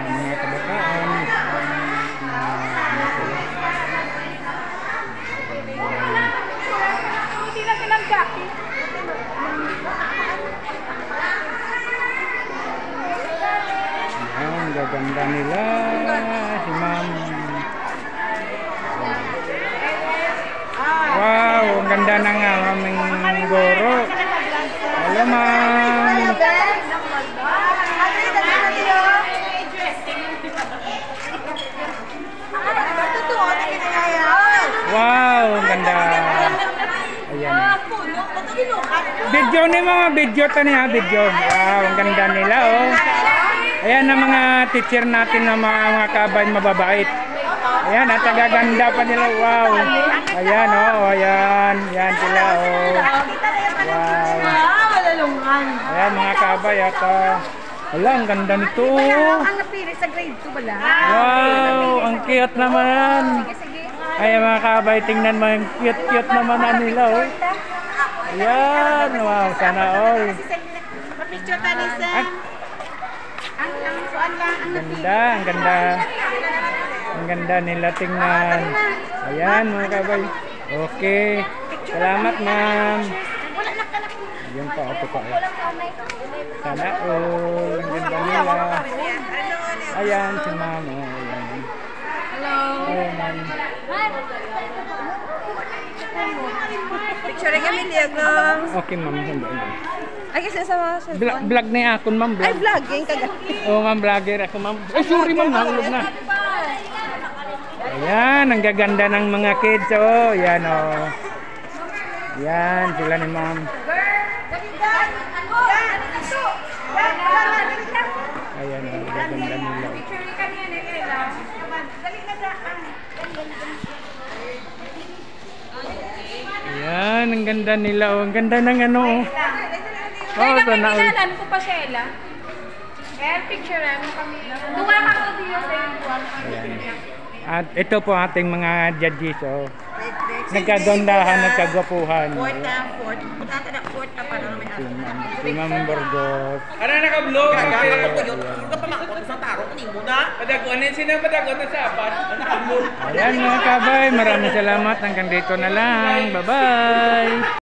mga kabataan. Hindi na silang jacket. Ang gaganda nila. Si ma'am. Wow, ang ganda ng aming guro. Hello ma'am. Wow, ang ganda. Ayan. Video ni mga video to niya, video. Wow, ang ganda nila oh. Ayan ang mga teacher natin na mga kabay mababait. Ayan, at gaganda pa nila. Wow. Ayan oh, ayan. Ayan sila oh. Wow. Ayan mga kabay at wala, ang ganda nito. Ang napili sa grade 2 wala. Wow, ang cute naman. Ay mga kabay, tingnan mo yung cute naman na nila oh. Ayan, wow, sana all. Picture ka ni Sam. Ang suan lang ang Ganda, ang ganda. Ang ganda nila tingnan. Ayan mga kabay. Okay. Salamat ma'am. Ayan pa, ito pa. Sana all. Ang ganda nila. Ayan si ma'am. Ayan. Hello. Ayan ma'am. Picture kami liag lang. Okay ma'am. Ay kasi sama sa Vlog na yung akon ma'am. ay vlogging kaga. Oo ma'am, vlogger ako ma'am. Ay sorry ma'am, nahulog na. Ayan, ang gaganda ng mga kids oh. Ayan oh. Ayan, sila ni ma'am. Ayan oh, gaganda nila. Ayan, ang ganda nila oh. Ang ganda ng ano oh. Oh, sana all. Kailangan ko pa siya ela. Picture mo kami. Duwa ka ko dito sa iyo. At ito po ating mga judges oh. Nagkagandahan, nagkagwapuhan. Fourth na para naman Si Ma'am Burgos. Ano naka-vlog? Ito pa makot sa taro ko nimo na. Padagonin sila padagon na sa apat. Naka-vlog. Ayan mga kabay, maraming salamat. Hanggang dito na lang. Bye-bye.